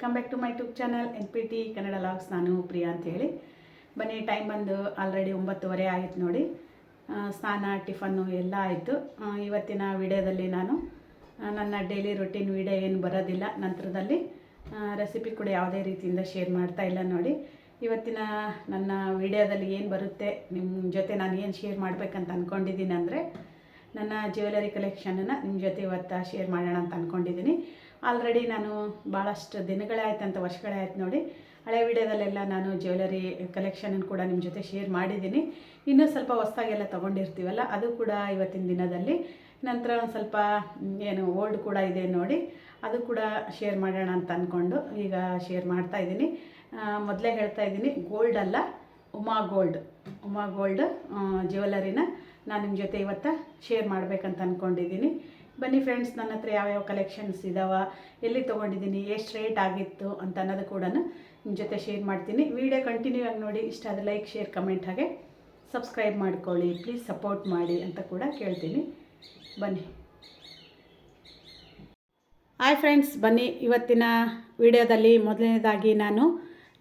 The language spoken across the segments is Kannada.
Welcome back to my YouTube channel NPT Kannada vlogs. ನಾನು ಪ್ರಿಯಾ ಅಂತೇಳಿ. ಬನ್ನಿ, ಟೈಮ್ ಬಂದು ಆಲ್ರೆಡಿ 9:30 ಆಯಿತು ನೋಡಿ. ಸ್ನಾನ ಟಿಫನ್ನು ಎಲ್ಲ ಆಯಿತು. ಇವತ್ತಿನ ವಿಡಿಯೋದಲ್ಲಿ ನಾನು ನನ್ನ ಡೈಲಿ ರೊಟೀನ್ ವಿಡಿಯೋ ಏನು ಬರೋದಿಲ್ಲ, ನಂತರದಲ್ಲಿ ರೆಸಿಪಿ ಕೂಡ ಯಾವುದೇ ರೀತಿಯಿಂದ ಶೇರ್ ಮಾಡ್ತಾ ಇಲ್ಲ ನೋಡಿ. ಇವತ್ತಿನ ನನ್ನ ವಿಡಿಯೋದಲ್ಲಿ ಏನು ಬರುತ್ತೆ ನಿಮ್ಮ ಜೊತೆ ನಾನು ಏನು ಶೇರ್ ಮಾಡಬೇಕಂತ ಅಂದ್ಕೊಂಡಿದ್ದೀನಿ ಅಂದರೆ, ನನ್ನ ಜ್ಯುವೆಲರಿ ಕಲೆಕ್ಷನನ್ನು ನಿಮ್ಮ ಜೊತೆ ಇವತ್ತು ಶೇರ್ ಮಾಡೋಣ ಅಂತ ಅಂದ್ಕೊಂಡಿದ್ದೀನಿ. ಆಲ್ರೆಡಿ ನಾನು ಭಾಳಷ್ಟು ದಿನಗಳೇ ಆಯ್ತು, ವರ್ಷಗಳೇ ಆಯ್ತು ನೋಡಿ. ಹಳೆ ವಿಡಿಯೋದಲ್ಲೆಲ್ಲ ನಾನು ಜ್ಯುವೆಲರಿ ಕಲೆಕ್ಷನನ್ನು ಕೂಡ ನಿಮ್ಮ ಜೊತೆ ಶೇರ್ ಮಾಡಿದ್ದೀನಿ. ಇನ್ನೂ ಸ್ವಲ್ಪ ಹೊಸದಾಗೆಲ್ಲ ತೊಗೊಂಡಿರ್ತೀವಲ್ಲ, ಅದು ಕೂಡ ಇವತ್ತಿನ ದಿನದಲ್ಲಿ. ನಂತರ ಒಂದು ಸ್ವಲ್ಪ ಏನು ಓಲ್ಡ್ ಕೂಡ ಇದೆ ನೋಡಿ, ಅದು ಕೂಡ ಶೇರ್ ಮಾಡೋಣ ಅಂತ ಅಂದ್ಕೊಂಡು ಈಗ ಶೇರ್ ಮಾಡ್ತಾಯಿದ್ದೀನಿ. ಮೊದಲೇ ಹೇಳ್ತಾ ಇದ್ದೀನಿ, ಗೋಲ್ಡ್ ಅಲ್ಲ, ಉಮಾ ಗೋಲ್ಡ್ ಜ್ಯುವೆಲರಿನ ನಾನು ನಿಮ್ಮ ಜೊತೆ ಇವತ್ತು ಶೇರ್ ಮಾಡಬೇಕಂತ ಅಂದ್ಕೊಂಡಿದ್ದೀನಿ. ಬನ್ನಿ ಫ್ರೆಂಡ್ಸ್, ನನ್ನ ಹತ್ರ ಯಾವ್ಯಾವ ಕಲೆಕ್ಷನ್ಸ್ ಇದ್ದಾವೆ, ಎಲ್ಲಿ ತೊಗೊಂಡಿದ್ದೀನಿ, ಎಷ್ಟು ರೇಟ್ ಆಗಿತ್ತು ಅಂತ ಅನ್ನೋದು ಕೂಡ ನಿಮ್ಮ ಜೊತೆ ಶೇರ್ ಮಾಡ್ತೀನಿ. ವಿಡಿಯೋ ಕಂಟಿನ್ಯೂ ಆಗಿ ನೋಡಿ. ಇಷ್ಟ ಆದರೆ ಲೈಕ್, ಶೇರ್, ಕಮೆಂಟ್, ಹಾಗೆ ಸಬ್ಸ್ಕ್ರೈಬ್ ಮಾಡ್ಕೊಳ್ಳಿ, ಪ್ಲೀಸ್ ಸಪೋರ್ಟ್ ಮಾಡಿ ಅಂತ ಕೂಡ ಕೇಳ್ತೀನಿ. ಬನ್ನಿ. ಹಾಯ್ ಫ್ರೆಂಡ್ಸ್, ಬನ್ನಿ. ಇವತ್ತಿನ ವಿಡಿಯೋದಲ್ಲಿ ಮೊದಲನೇದಾಗಿ ನಾನು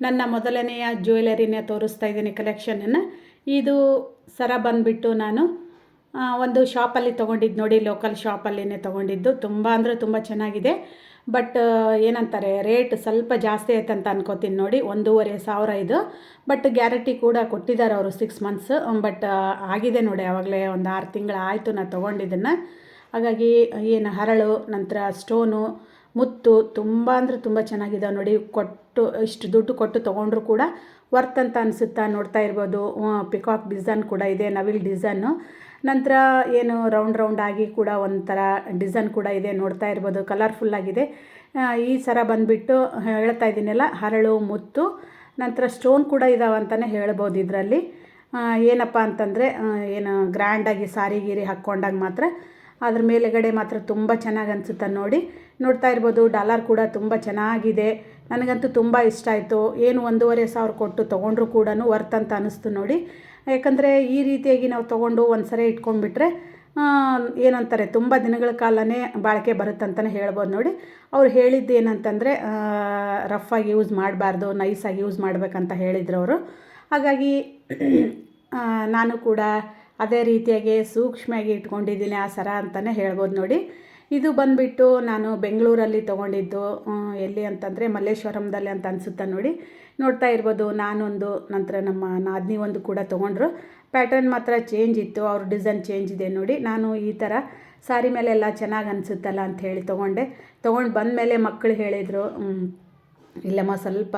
ನನ್ನ ಮೊದಲನೆಯ ಜ್ಯುವೆಲರಿನ ತೋರಿಸ್ತಾ ಇದ್ದೀನಿ ಕಲೆಕ್ಷನನ್ನು. ಇದು ಸರ ಬಂದುಬಿಟ್ಟು ನಾನು ಒಂದು ಶಾಪಲ್ಲಿ ತೊಗೊಂಡಿದ್ದು ನೋಡಿ, ಲೋಕಲ್ ಶಾಪಲ್ಲಿನೇ ತೊಗೊಂಡಿದ್ದು. ತುಂಬ ಅಂದರೆ ತುಂಬ ಚೆನ್ನಾಗಿದೆ. ಬಟ್ ಏನಂತಾರೆ, ರೇಟ್ ಸ್ವಲ್ಪ ಜಾಸ್ತಿ ಆಯ್ತಂತ ಅನ್ಕೋತೀನಿ ನೋಡಿ. 1,500 ಇದು. ಬಟ್ ಗ್ಯಾರಂಟಿ ಕೂಡ ಕೊಟ್ಟಿದ್ದಾರೆ ಅವರು 6 months. ಬಟ್ ಆಗಿದೆ ನೋಡಿ, ಆವಾಗಲೇ ಒಂದು 6 ತಿಂಗಳು ಆಯಿತು ನಾನು ತೊಗೊಂಡಿದ್ದನ್ನು. ಹಾಗಾಗಿ ಏನು ಹರಳು, ನಂತರ ಸ್ಟೋನು, ಮುತ್ತು ತುಂಬ ಅಂದರೆ ತುಂಬ ಚೆನ್ನಾಗಿದ್ದಾವೆ ನೋಡಿ. ಇಷ್ಟು ದುಡ್ಡು ಕೊಟ್ಟು ತೊಗೊಂಡ್ರು ಕೂಡ ವರ್ತ್ ಅಂತ ಅನಿಸುತ್ತಾ. ನೋಡ್ತಾ ಇರ್ಬೋದು, ಪಿಕಾಕ್ ಡಿಸೈನ್ ಕೂಡ ಇದೆ, ನವಿಲ್ ಡಿಸೈನು. ನಂತರ ಏನು ರೌಂಡ್ ಆಗಿ ಕೂಡ ಒಂಥರ ಡಿಸೈನ್ ಕೂಡ ಇದೆ, ನೋಡ್ತಾ ಇರ್ಬೋದು, ಕಲರ್ಫುಲ್ಲಾಗಿದೆ. ಈ ಸರ ಬಂದುಬಿಟ್ಟು ಹೇಳ್ತಾ ಇದ್ದೀನಲ್ಲ, ಹರಳು, ಮುತ್ತು, ನಂತರ ಸ್ಟೋನ್ ಕೂಡ ಇದಾವೆ ಅಂತಲೇ ಹೇಳ್ಬೋದು ಇದರಲ್ಲಿ. ಏನಪ್ಪ ಅಂತಂದರೆ, ಏನು ಗ್ರ್ಯಾಂಡಾಗಿ ಸಾರಿ ಗೀರಿ ಹಾಕ್ಕೊಂಡಾಗ ಮಾತ್ರ ಅದ್ರ ಮೇಲೆಗಡೆ ಮಾತ್ರ ತುಂಬ ಚೆನ್ನಾಗಿ ಅನಿಸುತ್ತೆ ನೋಡಿ. ನೋಡ್ತಾ ಇರ್ಬೋದು, ಡಾಲರ್ ಕೂಡ ತುಂಬ ಚೆನ್ನಾಗಿದೆ. ನನಗಂತೂ ತುಂಬ ಇಷ್ಟ ಆಯಿತು. ಏನು 1,500 ಕೊಟ್ಟು ತೊಗೊಂಡ್ರು ಕೂಡ ವರ್ತ್ ಅಂತ ಅನ್ನಿಸ್ತು ನೋಡಿ. ಯಾಕಂದರೆ ಈ ರೀತಿಯಾಗಿ ನಾವು ತೊಗೊಂಡು ಒಂದು ಸರಿ ಇಟ್ಕೊಂಡ್ಬಿಟ್ರೆ ಏನಂತಾರೆ, ತುಂಬ ದಿನಗಳ ಕಾಲನೇ ಬಾಳಿಕೆ ಬರುತ್ತಂತಲೇ ಹೇಳ್ಬೋದು ನೋಡಿ. ಅವ್ರು ಹೇಳಿದ್ದು ಏನಂತಂದರೆ, ರಫಾಗಿ ಯೂಸ್ ಮಾಡಬಾರ್ದು, ನೈಸಾಗಿ ಯೂಸ್ ಮಾಡಬೇಕಂತ ಹೇಳಿದ್ರು ಅವರು. ಹಾಗಾಗಿ ನಾನು ಕೂಡ ಅದೇ ರೀತಿಯಾಗಿ ಸೂಕ್ಷ್ಮವಾಗಿ ಇಟ್ಕೊಂಡಿದ್ದೀನಿ ಆ ಸರ ಅಂತಲೇ ಹೇಳ್ಬೋದು ನೋಡಿ. ಇದು ಬಂದುಬಿಟ್ಟು ನಾನು ಬೆಂಗಳೂರಲ್ಲಿ ತೊಗೊಂಡಿದ್ದು. ಎಲ್ಲಿ ಅಂತಂದರೆ ಮಲ್ಲೇಶ್ವರಂದಲ್ಲಿ ಅಂತ ಅನಿಸುತ್ತೆ ನೋಡಿ. ನೋಡ್ತಾ ಇರ್ಬೋದು, ನಾನೊಂದು, ನಂತರ ನಮ್ಮ ನಾದಿನಿ ಒಂದು ಕೂಡ ತೊಗೊಂಡ್ರು. ಪ್ಯಾಟರ್ನ್ ಮಾತ್ರ ಚೇಂಜ್ ಇತ್ತು, ಅವ್ರ ಡಿಸೈನ್ ಚೇಂಜ್ ಇದೆ ನೋಡಿ. ನಾನು ಈ ಥರ ಸಾರಿ ಮೇಲೆಲ್ಲ ಚೆನ್ನಾಗಿ ಅನಿಸುತ್ತಲ್ಲ ಅಂಥೇಳಿ ತೊಗೊಂಡು ಬಂದಮೇಲೆ ಮಕ್ಕಳು ಹೇಳಿದರು, ಇಲ್ಲಮ್ಮ ಸ್ವಲ್ಪ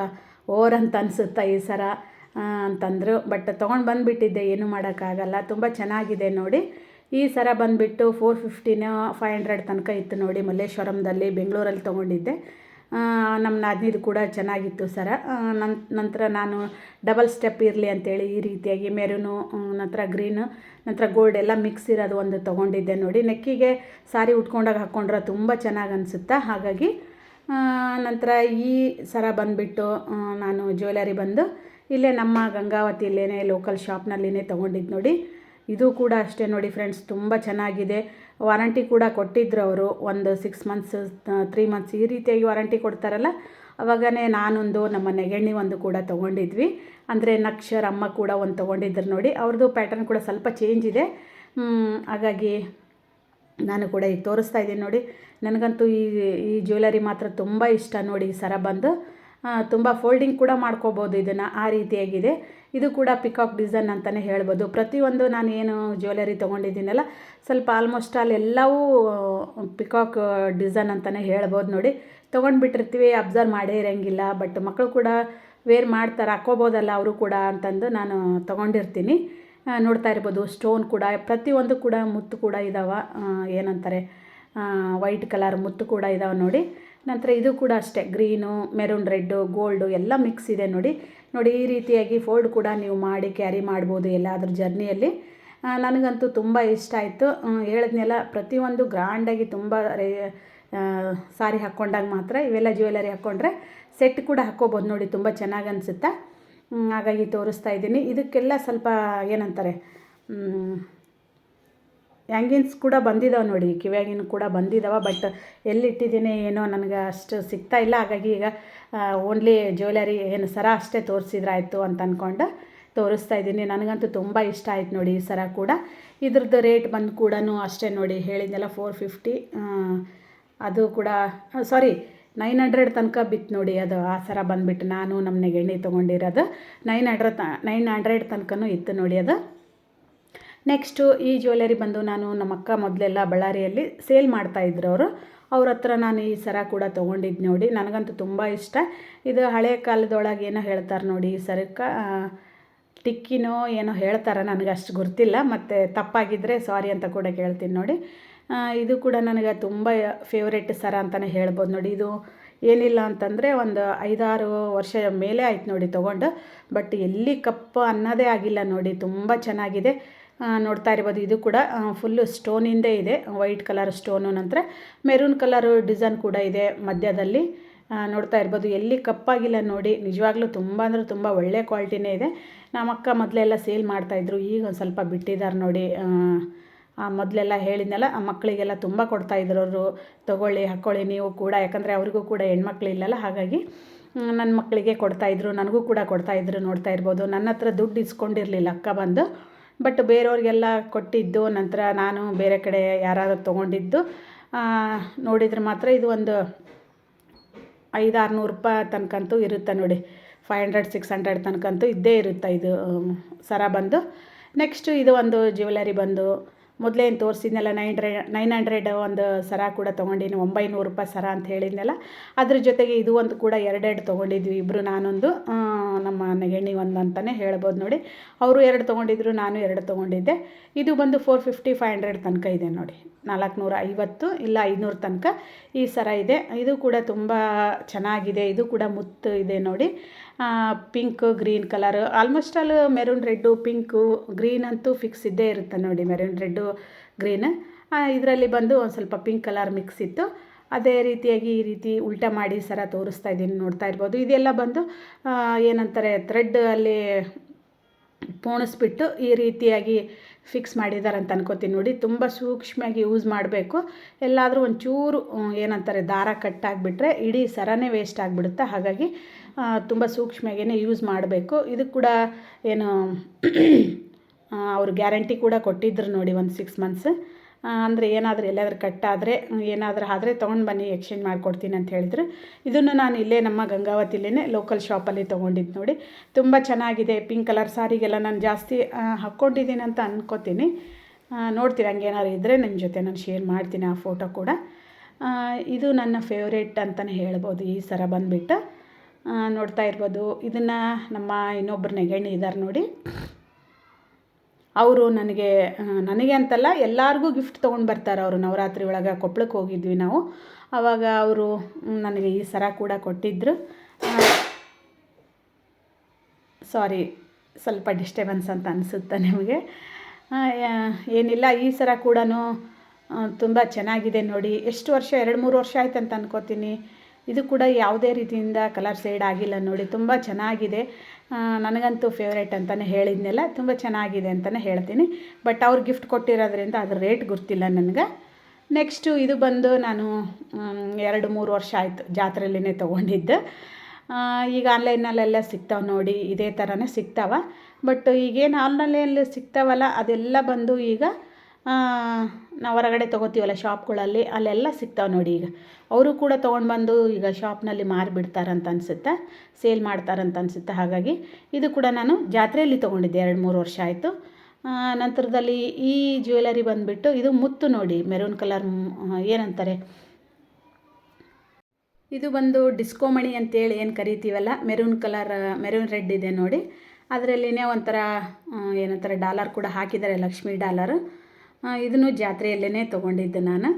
ಓವರ್ ಅಂತ ಅನಿಸುತ್ತಾ ಈ ಸರ ಅಂತಂದರು. ಬಟ್ ತೊಗೊಂಡು ಬಂದುಬಿಟ್ಟಿದ್ದೆ, ಏನೂ ಮಾಡೋಕ್ಕಾಗಲ್ಲ. ತುಂಬ ಚೆನ್ನಾಗಿದೆ ನೋಡಿ. ಈ ಸರ ಬಂದುಬಿಟ್ಟು 450 500 ತನಕ ಇತ್ತು ನೋಡಿ. ಮಲ್ಲೇಶ್ವರಂದಲ್ಲಿ, ಬೆಂಗಳೂರಲ್ಲಿ ತೊಗೊಂಡಿದ್ದೆ. ನಮ್ಮ ನಾದಿನಿದು ಕೂಡ ಚೆನ್ನಾಗಿತ್ತು ಸರ. ನಂತರ ನಾನು ಡಬಲ್ ಸ್ಟೆಪ್ ಇರಲಿ ಅಂಥೇಳಿ ಈ ರೀತಿಯಾಗಿ ಮೆರೂನು, ನಂತರ ಗ್ರೀನು, ನಂತರ ಗೋಲ್ಡ್ ಎಲ್ಲ ಮಿಕ್ಸ್ ಇರೋದು ಒಂದು ತೊಗೊಂಡಿದ್ದೆ ನೋಡಿ. ನೆಕ್ಕಿಗೆ ಸಾರಿ ಉಟ್ಕೊಂಡಾಗ ಹಾಕ್ಕೊಂಡ್ರೆ ತುಂಬ ಚೆನ್ನಾಗಿ ಅನಿಸುತ್ತಾ. ಹಾಗಾಗಿ ನಂತರ ಈ ಸರ ಬಂದುಬಿಟ್ಟು ನಾನು ಜ್ಯುವೆಲರಿ ಬಂದು ಇಲ್ಲೇ ನಮ್ಮ ಗಂಗಾವತಿಯಲ್ಲೇ ಲೋಕಲ್ ಶಾಪ್ನಲ್ಲಿನೇ ತೊಗೊಂಡಿದ್ದು ನೋಡಿ. ಇದು ಕೂಡ ಅಷ್ಟೇ ನೋಡಿ ಫ್ರೆಂಡ್ಸ್, ತುಂಬ ಚೆನ್ನಾಗಿದೆ. ವಾರಂಟಿ ಕೂಡ ಕೊಟ್ಟಿದ್ದರು ಅವರು. ಒಂದು 6 months 3 months ಈ ರೀತಿಯಾಗಿ ವಾರಂಟಿ ಕೊಡ್ತಾರಲ್ಲ. ಅವಾಗನೇ ನಾನೊಂದು, ನಮ್ಮ ನೆಗಣ್ಣಿ ಒಂದು ಕೂಡ ತೊಗೊಂಡಿದ್ವಿ. ಅಂದರೆ ನಕ್ಷರಮ್ಮ ಕೂಡ ಒಂದು ತೊಗೊಂಡಿದ್ರು ನೋಡಿ. ಅವ್ರದ್ದು ಪ್ಯಾಟರ್ನ್ ಕೂಡ ಸ್ವಲ್ಪ ಚೇಂಜ್ ಇದೆ. ಹಾಗಾಗಿ ನಾನು ಕೂಡ ಈಗ ತೋರಿಸ್ತಾ ಇದ್ದೀನಿ ನೋಡಿ. ನನಗಂತೂ ಈ ಜ್ಯುವೆಲರಿ ಮಾತ್ರ ತುಂಬ ಇಷ್ಟ ನೋಡಿ. ಈ ಸರ ಬಂದು ತುಂಬ ಫೋಲ್ಡಿಂಗ್ ಕೂಡ ಮಾಡ್ಕೋಬೋದು ಇದನ್ನು, ಆ ರೀತಿಯಾಗಿದೆ. ಇದು ಕೂಡ ಪಿಕಾಕ್ ಡಿಸೈನ್ ಅಂತಲೇ ಹೇಳ್ಬೋದು. ಪ್ರತಿಯೊಂದು ನಾನು ಏನು ಜ್ಯುವೆಲರಿ ತೊಗೊಂಡಿದ್ದೀನಲ್ಲ, ಸ್ವಲ್ಪ ಆಲ್ಮೋಸ್ಟ್ ಎಲ್ಲವೂ ಪಿಕಾಕ್ ಡಿಸೈನ್ ಅಂತಲೇ ಹೇಳ್ಬೋದು ನೋಡಿ. ತೊಗೊಂಡ್ಬಿಟ್ಟಿರ್ತೀವಿ, ಅಬ್ಸರ್ವ್ ಮಾಡೇ ಇರೋಂಗಿಲ್ಲ. ಬಟ್ ಮಕ್ಕಳು ಕೂಡ ವೇರ್ ಮಾಡ್ತಾರೆ, ಹಾಕ್ಕೋಬೋದಲ್ಲ ಅವರು ಕೂಡ ಅಂತಂದು ನಾನು ತೊಗೊಂಡಿರ್ತೀನಿ. ನೋಡ್ತಾ ಇರ್ಬೋದು, ಸ್ಟೋನ್ ಕೂಡ ಪ್ರತಿಯೊಂದು ಕೂಡ, ಮುತ್ತು ಕೂಡ ಇದ್ದಾವೆ, ಏನಂತಾರೆ ವೈಟ್ ಕಲರ್ ಮುತ್ತು ಕೂಡ ಇದ್ದಾವೆ ನೋಡಿ. ನಂತರ ಇದು ಕೂಡ ಅಷ್ಟೇ, ಗ್ರೀನು, ಮೆರೂನ್, ರೆಡ್ಡು, ಗೋಲ್ಡು ಎಲ್ಲ ಮಿಕ್ಸ್ ಇದೆ ನೋಡಿ. ಈ ರೀತಿಯಾಗಿ ಫೋಲ್ಡ್ ಕೂಡ ನೀವು ಮಾಡಿ ಕ್ಯಾರಿ ಮಾಡ್ಬೋದು ಎಲ್ಲಾದರೂ ಜರ್ನಿಯಲ್ಲಿ. ನನಗಂತೂ ತುಂಬ ಇಷ್ಟ ಆಯಿತು. ಹೇಳಿದ್ನೆಲ್ಲ, ಪ್ರತಿಯೊಂದು ಗ್ರ್ಯಾಂಡಾಗಿ ತುಂಬ ಸಾರಿ ಹಾಕ್ಕೊಂಡಾಗ ಮಾತ್ರ ಇವೆಲ್ಲ ಜ್ಯುವೆಲರಿ ಹಾಕ್ಕೊಂಡ್ರೆ ಸೆಟ್ ಕೂಡ ಹಾಕ್ಕೋಬೋದು ನೋಡಿ, ತುಂಬ ಚೆನ್ನಾಗಿ ಅನಿಸುತ್ತಾ. ಹಾಗಾಗಿ ತೋರಿಸ್ತಾ ಇದ್ದೀನಿ. ಇದಕ್ಕೆಲ್ಲ ಸ್ವಲ್ಪ ಏನಂತಾರೆ, ಹ್ಯಾಂಗಿನ್ಸ್ ಕೂಡ ಬಂದಿದ್ದಾವೆ ನೋಡಿ, ಕಿವ್ಯಾಗಿನ ಕೂಡ ಬಂದಿದ್ದಾವೆ. ಬಟ್ ಎಲ್ಲಿಟ್ಟಿದ್ದೀನಿ ಏನೋ ನನಗೆ ಅಷ್ಟು ಸಿಗ್ತಾ ಇಲ್ಲ. ಹಾಗಾಗಿ ಈಗ ಓನ್ಲಿ ಜ್ಯುವೆಲರಿ ಏನು ಸರ ಅಷ್ಟೇ ತೋರಿಸಿದ್ರಾಯ್ತು ಅಂತ ಅಂದ್ಕೊಂಡು ತೋರಿಸ್ತಾ ಇದ್ದೀನಿ. ನನಗಂತೂ ತುಂಬ ಇಷ್ಟ ಆಯ್ತು ನೋಡಿ ಈ ಸರ ಕೂಡ. ಇದ್ರದ್ದು ರೇಟ್ ಬಂದು ಕೂಡ ಅಷ್ಟೇ ನೋಡಿ, ಹೇಳಿದ್ನೆಲ್ಲ 450. ಅದು ಕೂಡ ಸಾರಿ 900 ತನಕ ಬಿತ್ತು ನೋಡಿ. ಅದು ಆ ಸರ ಬಂದುಬಿಟ್ಟು ನಾನು ನಮ್ಮ ನೆಗಣ್ಣಿ ತೊಗೊಂಡಿರೋದು 900 ತನಕನೂ ಇತ್ತು ನೋಡಿ ಅದು. ನೆಕ್ಸ್ಟು ಈ ಜ್ಯುವೆಲರಿ ಬಂದು ನಾನು ನಮ್ಮ ಅಕ್ಕ ಮೊದಲೆಲ್ಲ ಬಳ್ಳಾರಿಯಲ್ಲಿ ಸೇಲ್ ಮಾಡ್ತಾಯಿದ್ರು ಅವ್ರ ಹತ್ರ ನಾನು ಈ ಸರ ಕೂಡ ತೊಗೊಂಡಿದ್ದು ನೋಡಿ. ನನಗಂತೂ ತುಂಬ ಇಷ್ಟ. ಇದು ಹಳೆ ಕಾಲದೊಳಗೆ ಏನೋ ಹೇಳ್ತಾರೆ ನೋಡಿ, ಈ ಸರಕ್ಕೆ ಟಿಕ್ಕಿನೋ ಏನೋ ಹೇಳ್ತಾರೆ, ನನಗೆ ಅಷ್ಟು ಗೊತ್ತಿಲ್ಲ. ಮತ್ತು ತಪ್ಪಾಗಿದ್ದರೆ ಸಾರಿ ಅಂತ ಕೂಡ ಕೇಳ್ತೀನಿ ನೋಡಿ. ಇದು ಕೂಡ ನನಗೆ ತುಂಬ ಫೇವ್ರೇಟ್ ಸರ ಅಂತಲೇ ಹೇಳ್ಬೋದು ನೋಡಿ. ಇದು ಏನಿಲ್ಲ ಅಂತಂದರೆ ಒಂದು 5-6 ವರ್ಷ ಮೇಲೆ ಆಯ್ತು ನೋಡಿ ತೊಗೊಂಡು. ಬಟ್ ಎಲ್ಲಿ ಕಪ್ಪು ಅನ್ನೋದೇ ಆಗಿಲ್ಲ ನೋಡಿ, ತುಂಬ ಚೆನ್ನಾಗಿದೆ. ನೋಡ್ತಾ ಇರ್ಬೋದು, ಇದು ಕೂಡ ಫುಲ್ಲು ಸ್ಟೋನಿಂದೇ ಇದೆ, ವೈಟ್ ಕಲರ್ ಸ್ಟೋನು, ನಂತರ ಮೆರೂನ್ ಕಲರು ಡಿಸೈನ್ ಕೂಡ ಇದೆ ಮಧ್ಯದಲ್ಲಿ. ನೋಡ್ತಾ ಇರ್ಬೋದು, ಎಲ್ಲಿ ಕಪ್ಪಾಗಿಲ್ಲ ನೋಡಿ. ನಿಜವಾಗ್ಲೂ ತುಂಬ ಅಂದರೆ ತುಂಬ ಒಳ್ಳೆ ಕ್ವಾಲಿಟಿನೇ ಇದೆ. ನಮ್ಮ ಅಕ್ಕ ಮೊದಲೆಲ್ಲ ಸೇಲ್ ಮಾಡ್ತಾಯಿದ್ರು, ಈಗ ಒಂದು ಸ್ವಲ್ಪ ಬಿಟ್ಟಿದ್ದಾರೆ ನೋಡಿ. ಮೊದಲೆಲ್ಲ ಹೇಳಿದ್ನಲ್ಲ, ಆ ಮಕ್ಕಳಿಗೆಲ್ಲ ತುಂಬ ಕೊಡ್ತಾಯಿದ್ರು ಅವರು, ತೊಗೊಳ್ಳಿ ಹಾಕ್ಕೊಳ್ಳಿ ನೀವು ಕೂಡ, ಯಾಕಂದರೆ ಅವ್ರಿಗೂ ಕೂಡ ಹೆಣ್ಮಕ್ಳಿಲ್ಲಲ್ಲ, ಹಾಗಾಗಿ ನನ್ನ ಮಕ್ಕಳಿಗೆ ಕೊಡ್ತಾಯಿದ್ರು, ನನಗೂ ಕೂಡ ಕೊಡ್ತಾಯಿದ್ರು. ನೋಡ್ತಾ ಇರ್ಬೋದು, ನನ್ನ ಹತ್ರ ದುಡ್ಡು ಇಸ್ಕೊಂಡಿರಲಿಲ್ಲ ಅಕ್ಕ ಬಂದು, ಬಟ್ ಬೇರೆಯವ್ರಿಗೆಲ್ಲ ಕೊಟ್ಟಿದ್ದು, ನಂತರ ನಾನು ಬೇರೆ ಕಡೆ ಯಾರು ತೊಗೊಂಡಿದ್ದು ನೋಡಿದರೆ ಮಾತ್ರ ಇದು ಒಂದು 500-600 ರೂಪಾಯಿ ತನಕಂತೂ ಇರುತ್ತೆ ನೋಡಿ. 500-600 ತನಕಂತೂ ಇದ್ದೇ ಇರುತ್ತೆ ಇದು ಸರ ಬಂದು. ನೆಕ್ಸ್ಟು ಇದು ಒಂದು ಜ್ಯುವೆಲರಿ ಬಂದು ಮೊದಲೇನು ತೋರಿಸಿದ್ನಲ್ಲ 900 ಒಂದು ಸರ ಕೂಡ ತೊಗೊಂಡಿನಿ, 900 ರೂಪಾಯಿ ಸರ ಅಂತ ಹೇಳಿದ್ನಲ್ಲ. ಅದ್ರ ಜೊತೆಗೆ ಇದು ಒಂದು ಕೂಡ 2 ತೊಗೊಂಡಿದ್ವಿ ಇಬ್ಬರು, ನಾನೊಂದು ನಮ್ಮ ನೆಗಣ್ಣಿ ಒಂದು ಅಂತಲೇ ಹೇಳ್ಬೋದು ನೋಡಿ. ಅವರು 2 ತೊಗೊಂಡಿದ್ರು, ನಾನು 2 ತೊಗೊಂಡಿದ್ದೆ. ಇದು ಬಂದು 450-500 ತನಕ ಇದೆ ನೋಡಿ, 450 ಇಲ್ಲ 500 ತನಕ ಈ ಸರ ಇದೆ. ಇದು ಕೂಡ ತುಂಬ ಚೆನ್ನಾಗಿದೆ. ಇದು ಕೂಡ ಮುತ್ತು ಇದೆ ನೋಡಿ, pink green colour, almost all maroon red pink green ಅಂತೂ ಫಿಕ್ಸ್ ಇದ್ದೇ ಇರುತ್ತೆ ನೋಡಿ. ಮೆರೂನ್ ರೆಡ್ಡು ಗ್ರೀನ್, ಇದರಲ್ಲಿ ಬಂದು ಒಂದು ಸ್ವಲ್ಪ ಪಿಂಕ್ ಕಲರ್ ಮಿಕ್ಸ್ ಇತ್ತು. ಅದೇ ರೀತಿಯಾಗಿ ಈ ರೀತಿ ಉಲ್ಟಾ ಮಾಡಿ ಸರ ತೋರಿಸ್ತಾ ಇದ್ದೀನಿ, ನೋಡ್ತಾ ಇರ್ಬೋದು. ಇದೆಲ್ಲ ಬಂದು ಏನಂತಾರೆ, ಥ್ರೆಡ್ ಅಲ್ಲಿ ಪೋಣಿಸ್ಬಿಟ್ಟು ಈ ರೀತಿಯಾಗಿ ಫಿಕ್ಸ್ ಮಾಡಿದ್ದಾರೆ ಅಂತ ಅನ್ಕೋತೀನಿ ನೋಡಿ. ತುಂಬ ಸೂಕ್ಷ್ಮವಾಗಿ ಯೂಸ್ ಮಾಡಬೇಕು. ಎಲ್ಲಾದರೂ ಒಂಚೂರು ಏನಂತಾರೆ ದಾರ ಕಟ್ಟಾಗಿಬಿಟ್ರೆ ಇಡೀ ಸರನೇ ವೇಸ್ಟ್ ಆಗಿಬಿಡುತ್ತೆ. ಹಾಗಾಗಿ ತುಂಬ ಸೂಕ್ಷ್ಮವಾಗಿಯೇ ಯೂಸ್ ಮಾಡಬೇಕು. ಇದು ಕೂಡ ಏನು ಅವರು ಗ್ಯಾರಂಟಿ ಕೂಡ ಕೊಟ್ಟಿದ್ದರು ನೋಡಿ, ಒಂದು 6 ಮಂತ್ಸ್. ಅಂದರೆ ಏನಾದರೂ ಎಲ್ಲಾದರೂ ಕಟ್ಟಾದರೆ ಏನಾದರೂ ಆದರೆ ತೊಗೊಂಡು ಬನ್ನಿ, ಎಕ್ಸ್ಚೇಂಜ್ ಮಾಡಿಕೊಡ್ತೀನಿ ಅಂತ ಹೇಳಿದ್ರು. ಇದನ್ನು ನಾನು ಇಲ್ಲೇ ನಮ್ಮ ಗಂಗಾವತಿಲೇ ಲೋಕಲ್ ಶಾಪಲ್ಲಿ ತೊಗೊಂಡಿದ್ದು ನೋಡಿ. ತುಂಬ ಚೆನ್ನಾಗಿದೆ. ಪಿಂಕ್ ಕಲರ್ ಸಾರಿಗೆಲ್ಲ ನಾನು ಜಾಸ್ತಿ ಹಾಕ್ಕೊಂಡಿದ್ದೀನಿ ಅಂತ ಅಂದ್ಕೋತೀನಿ. ನೋಡ್ತೀನಿ, ಹಂಗೇನಾದ್ರು ಇದ್ದರೆ ನಿಮ್ಮ ಜೊತೆ ನಾನು ಶೇರ್ ಮಾಡ್ತೀನಿ ಆ ಫೋಟೋ ಕೂಡ. ಇದು ನನ್ನ ಫೇವ್ರೇಟ್ ಅಂತಲೇ ಹೇಳ್ಬೋದು ಈ ಸರ ಬಂದುಬಿಟ್ಟು. ನೋಡ್ತಾ ಇರ್ಬೋದು, ಇದನ್ನು ನಮ್ಮ ಇನ್ನೊಬ್ಬರು ನೆಗಣ್ಣಿ ಇದ್ದಾರೆ ನೋಡಿ, ಅವರು ನನಗೆ ಅಂತಲ್ಲ ಎಲ್ಲರಿಗೂ ಗಿಫ್ಟ್ ತೊಗೊಂಡು ಬರ್ತಾರೆ. ಅವರು ನವರಾತ್ರಿ ಒಳಗೆ ಕೊಪ್ಪಳಕ್ಕೆ ಹೋಗಿದ್ವಿ ನಾವು, ಆವಾಗ ಅವರು ನನಗೆ ಈ ಸರ ಕೂಡ ಕೊಟ್ಟಿದ್ದರು. ಸಾರಿ, ಸ್ವಲ್ಪ ಡಿಸ್ಟರ್ಬೆನ್ಸ್ ಅಂತ ಅನಿಸುತ್ತೆ ನಿಮಗೆ. ಏನಿಲ್ಲ, ಈ ಸರ ಕೂಡ ತುಂಬ ಚೆನ್ನಾಗಿದೆ ನೋಡಿ. ಎಷ್ಟು ವರ್ಷ, 2-3 ವರ್ಷ ಆಯ್ತು ಅಂತ ಅನ್ಕೋತೀನಿ. ಇದು ಕೂಡ ಯಾವುದೇ ರೀತಿಯಿಂದ ಕಲರ್ ಶೇಡ್ ಆಗಿಲ್ಲ ನೋಡಿ, ತುಂಬ ಚೆನ್ನಾಗಿದೆ. ನನಗಂತೂ ಫೇವ್ರೇಟ್ ಅಂತಲೇ ಹೇಳಿದ್ನೆಲ್ಲ, ತುಂಬ ಚೆನ್ನಾಗಿದೆ ಅಂತಲೇ ಹೇಳ್ತೀನಿ. ಬಟ್ ಅವ್ರು ಗಿಫ್ಟ್ ಕೊಟ್ಟಿರೋದ್ರಿಂದ ಅದ್ರ ರೇಟ್ ಗೊತ್ತಿಲ್ಲ ನನಗೆ. ನೆಕ್ಸ್ಟು ಇದು ಬಂದು ನಾನು 2-3 ವರ್ಷ ಆಯಿತು ಜಾತ್ರೆಯಲ್ಲೇ ತೊಗೊಂಡಿದ್ದು. ಈಗ ಆನ್ಲೈನಲ್ಲೆಲ್ಲ ಸಿಗ್ತಾವೆ ನೋಡಿ, ಇದೇ ಥರನೇ ಸಿಗ್ತಾವೆ. ಬಟ್ ಈಗೇನು ಆನ್ಲೈನಲ್ಲಿ ಸಿಗ್ತಾವಲ್ಲ, ಅದೆಲ್ಲ ಬಂದು ಈಗ ನಾವು ಹೊರಗಡೆ ತೊಗೋತೀವಲ್ಲ ಶಾಪ್ಗಳಲ್ಲಿ, ಅಲ್ಲೆಲ್ಲ ಸಿಗ್ತಾವೆ ನೋಡಿ. ಈಗ ಅವರು ಕೂಡ ತೊಗೊಂಡು ಬಂದು ಈಗ ಶಾಪ್ನಲ್ಲಿ ಮಾರಿಬಿಡ್ತಾರಂತ ಅನಿಸುತ್ತೆ, ಸೇಲ್ ಮಾಡ್ತಾರಂತ ಅನಿಸುತ್ತೆ. ಹಾಗಾಗಿ ಇದು ಕೂಡ ನಾನು ಜಾತ್ರೆಯಲ್ಲಿ ತೊಗೊಂಡಿದ್ದೆ, 2-3 ವರ್ಷ ಆಯಿತು. ನಂತರದಲ್ಲಿ ಈ ಜ್ಯುವೆಲರಿ ಬಂದುಬಿಟ್ಟು ಇದು ಮುತ್ತು ನೋಡಿ, ಮೆರೂನ್ ಕಲರ್ ಏನಂತಾರೆ, ಇದು ಬಂದು ಡಿಸ್ಕೋ ಮಣಿ ಅಂತೇಳಿ ಏನು ಕರಿತೀವಲ್ಲ, ಮೆರೂನ್ ಕಲರ್, ಮೆರೂನ್ ರೆಡ್ ಇದೆ ನೋಡಿ. ಅದರಲ್ಲಿನೇ ಒಂಥರ ಏನಂತಾರೆ ಡಾಲರ್ ಕೂಡ ಹಾಕಿದ್ದಾರೆ, ಲಕ್ಷ್ಮೀ ಡಾಲರು. ಇದನ್ನು ಜಾತ್ರೆಯಲ್ಲೇ ತೊಗೊಂಡಿದ್ದೆ ನಾನು.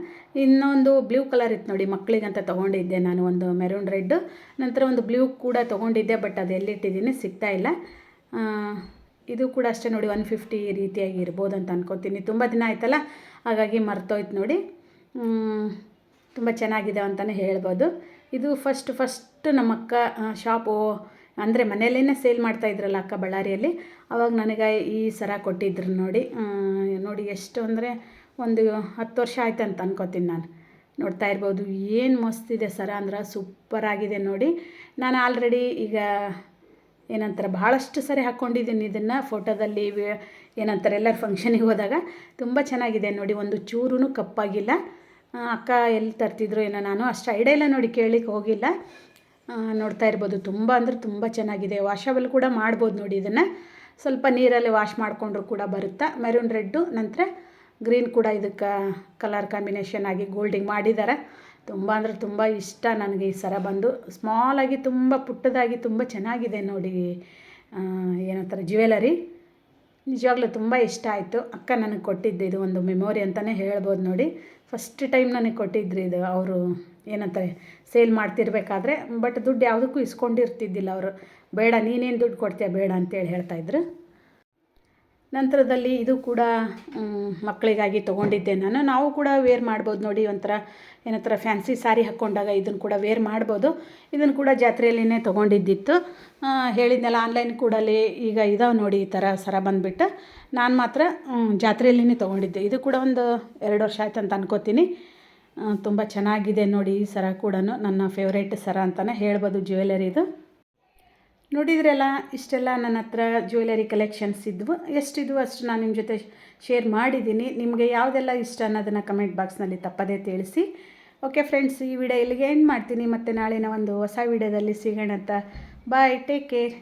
ಇನ್ನೊಂದು ಬ್ಲೂ ಕಲರ್ ಇತ್ತು ನೋಡಿ, ಮಕ್ಕಳಿಗಂತ ತೊಗೊಂಡಿದ್ದೆ ನಾನು, ಒಂದು ಮೆರೂನ್ ರೆಡ್, ನಂತರ ಒಂದು ಬ್ಲೂ ಕೂಡ ತೊಗೊಂಡಿದ್ದೆ. ಬಟ್ ಅದು ಎಲ್ಲಿಟ್ಟಿದ್ದೀನಿ ಸಿಗ್ತಾ ಇಲ್ಲ. ಇದು ಕೂಡ ಅಷ್ಟೇ ನೋಡಿ, 150 ಈ ರೀತಿಯಾಗಿ ಇರ್ಬೋದು ಅಂತ ಅನ್ಕೋತೀನಿ. ತುಂಬ ದಿನ ಆಯ್ತಲ್ಲ, ಹಾಗಾಗಿ ಮರ್ತೋಯ್ತು ನೋಡಿ. ತುಂಬ ಚೆನ್ನಾಗಿದೆ ಅಂತಲೇ ಹೇಳ್ಬೋದು. ಇದು ಫಸ್ಟ್ ನಮ್ಮ ಅಕ್ಕ ಶಾಪು ಅಂದರೆ ಮನೆಯಲ್ಲೇ ಸೇಲ್ ಮಾಡ್ತಾಯಿದ್ರಲ್ಲ ಅಕ್ಕ ಬಳ್ಳಾರಿಯಲ್ಲಿ, ಆವಾಗ ನನಗೆ ಈ ಸರ ಕೊಟ್ಟಿದ್ರು ನೋಡಿ. ನೋಡಿ ಎಷ್ಟು ಅಂದರೆ ಒಂದು 10 ವರ್ಷ ಆಯ್ತು ಅಂತ ಅನ್ಕೋತೀನಿ ನಾನು. ನೋಡ್ತಾ ಇರ್ಬೋದು ಏನು ಮಸ್ತಿದೆ ಸರ ಅಂದ್ರೆ ಸೂಪರಾಗಿದೆ ನೋಡಿ. ನಾನು ಆಲ್ರೆಡಿ ಈಗ ಏನಂತಾರೆ ಭಾಳಷ್ಟು ಸರಿ ಹಾಕ್ಕೊಂಡಿದ್ದೀನಿ ಇದನ್ನು ಫೋಟೋದಲ್ಲಿ ಏನಂತಾರೆ ಎಲ್ಲರ ಫಂಕ್ಷನಿಗೆ ಹೋದಾಗ. ತುಂಬ ಚೆನ್ನಾಗಿದೆ ನೋಡಿ, ಒಂದು ಚೂರೂ ಕಪ್ಪಾಗಿಲ್ಲ. ಅಕ್ಕ ಎಲ್ಲಿ ತರ್ತಿದ್ರು ಏನೋ, ನಾನು ಅಷ್ಟು ಐಡಿಯಾ ಇಲ್ಲ ನೋಡಿ, ಕೇಳಲಿಕ್ಕೆ ಹೋಗಿಲ್ಲ. ನೋಡ್ತಾ ಇರ್ಬೋದು ತುಂಬ ಅಂದರೆ ತುಂಬ ಚೆನ್ನಾಗಿದೆ. ವಾಷಬಲ್ ಕೂಡ ಮಾಡ್ಬೋದು ನೋಡಿ. ಇದನ್ನು ಸ್ವಲ್ಪ ನೀರಲ್ಲಿ ವಾಶ್ ಮಾಡಿಕೊಂಡ್ರು ಕೂಡ ಬರುತ್ತೆ. ಮೆರೂನ್ ರೆಡ್ಡು ನಂತರ ಗ್ರೀನ್ ಕೂಡ ಇದಕ್ಕೆ ಕಲರ್ ಕಾಂಬಿನೇಷನ್ ಆಗಿ ಗೋಲ್ಡಿಂಗ್ ಮಾಡಿದ್ದಾರೆ. ತುಂಬ ಅಂದರೆ ತುಂಬ ಇಷ್ಟ ನನಗೆ ಈ ಸರ ಬಂದು. ಸ್ಮಾಲಾಗಿ ತುಂಬ ಪುಟ್ಟದಾಗಿ ತುಂಬ ಚೆನ್ನಾಗಿದೆ ನೋಡಿ. ಏನಂತಾರೆ ಜ್ಯುವೆಲರಿ ನಿಜವಾಗ್ಲೂ ತುಂಬ ಇಷ್ಟ ಆಯಿತು. ಅಕ್ಕ ನನಗೆ ಕೊಟ್ಟಿದ್ದು ಇದು ಒಂದು ಮೆಮೊರಿ ಅಂತಲೇ ಹೇಳ್ಬೋದು ನೋಡಿ. ಫಸ್ಟ್ ಟೈಮ್ ನನಗೆ ಕೊಟ್ಟಿದ್ರು ಇದು. ಅವರು ಏನಂತಾರೆ ಸೇಲ್ ಮಾಡ್ತಿರ್ಬೇಕಾದ್ರೆ, ಬಟ್ ದುಡ್ಡು ಯಾವುದಕ್ಕೂ ಇಸ್ಕೊಂಡಿರ್ತಿದ್ದಿಲ್ಲ ಅವರು. ಬೇಡ ನೀನೇನು ದುಡ್ಡು ಕೊಡ್ತೀಯ ಬೇಡ ಅಂತೇಳಿ ಹೇಳ್ತಾಯಿದ್ರು. ನಂತರದಲ್ಲಿ ಇದು ಕೂಡ ಮಕ್ಕಳಿಗಾಗಿ ತೊಗೊಂಡಿದ್ದೆ ನಾನು. ನಾವು ಕೂಡ ವೇರ್ ಮಾಡ್ಬೋದು ನೋಡಿ. ಒಂಥರ ಏನಂತಾರೆ ಫ್ಯಾನ್ಸಿ ಸ್ಯಾರಿ ಹಾಕ್ಕೊಂಡಾಗ ಇದನ್ನು ಕೂಡ ವೇರ್ ಮಾಡ್ಬೋದು. ಇದನ್ನು ಕೂಡ ಜಾತ್ರೆಯಲ್ಲಿನೇ ತೊಗೊಂಡಿದ್ದಿತ್ತು. ಹೇಳಿದ್ನಲ್ಲ ಆನ್ಲೈನ್ ಕೂಡಲೇ ಈಗ ಇದಾವೆ ನೋಡಿ ಈ ಥರ ಸರ ಬಂದುಬಿಟ್ಟು. ನಾನು ಮಾತ್ರ ಜಾತ್ರೆಯಲ್ಲಿನೇ ತೊಗೊಂಡಿದ್ದೆ. ಇದು ಕೂಡ ಒಂದು 2 ವರ್ಷ ಆಯ್ತು ಅಂತ ಅನ್ಕೋತೀನಿ. ತುಂಬ ಚೆನ್ನಾಗಿದೆ ನೋಡಿ ಈ ಸರ ಕೂಡ. ನನ್ನ ಫೇವ್ರೇಟ್ ಸರ ಅಂತಲೇ ಹೇಳ್ಬೋದು ಜ್ಯುವೆಲರಿದು. ನೋಡಿದ್ರಲ್ಲ, ಇಷ್ಟೆಲ್ಲ ನನ್ನ ಹತ್ರ ಜ್ಯುವೆಲರಿ ಕಲೆಕ್ಷನ್ಸ್ ಇದ್ವು. ಎಷ್ಟಿದ್ವು ಅಷ್ಟು ನಾನು ನಿಮ್ಮ ಜೊತೆ ಶೇರ್ ಮಾಡಿದ್ದೀನಿ. ನಿಮಗೆ ಯಾವುದೆಲ್ಲ ಇಷ್ಟ ಅನ್ನೋದನ್ನು ಕಮೆಂಟ್ ಬಾಕ್ಸ್ನಲ್ಲಿ ತಪ್ಪದೇ ತಿಳಿಸಿ. ಓಕೆ ಫ್ರೆಂಡ್ಸ್, ಈ ವಿಡಿಯೋ ಇಲ್ಲಿಗೆ ಎಂಡ್ ಮಾಡ್ತೀನಿ. ಮತ್ತು ನಾಳಿನ ಒಂದು ಹೊಸ ವಿಡಿಯೋದಲ್ಲಿ ಸಿಗೋಣ ಅಂತ. ಬಾಯ್, ಟೇಕ್ ಕೇರ್.